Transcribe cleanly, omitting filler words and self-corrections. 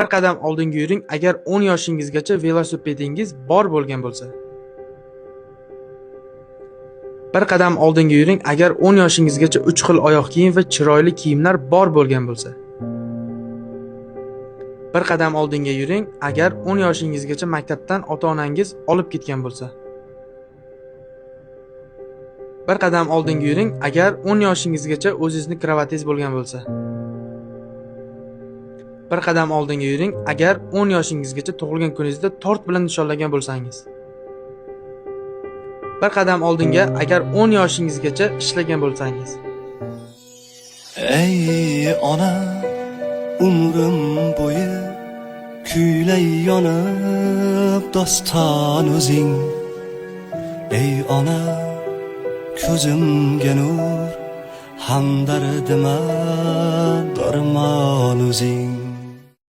Bir qadam oldinga yuring agar 10 yoshingizgacha velosipedingiz bor bo'lgan bo'lsa. Bir qadam oldinga yuring agar 10 yoshingizgacha 3 xil oyoq kiyim va chiroyli kiyimlar bor bo'lgan bo'lsa. Bir qadam oldinga yuring agar 10 yoshingizgacha maktabdan ota-onangiz olib ketgan bo'lsa. Bir qadam oldinga yuring agar 10 yoshingizgacha o'zingizning kravatingiz bo'lgan bo'lsa. Bir qadam oldinga yuring agar 10 yoshingizgacha tug'ilgan kuningizda tort bilan nishonlagan bo'lsangiz. Bir qadam oldinga agar 10 yoshingizgacha ishlagan bo'lsangiz. Ey ona, umrim bo'yi kuylay yonib doston o'zing. Ey ona, ko'zimga nur, hamdardima darmon o'zing.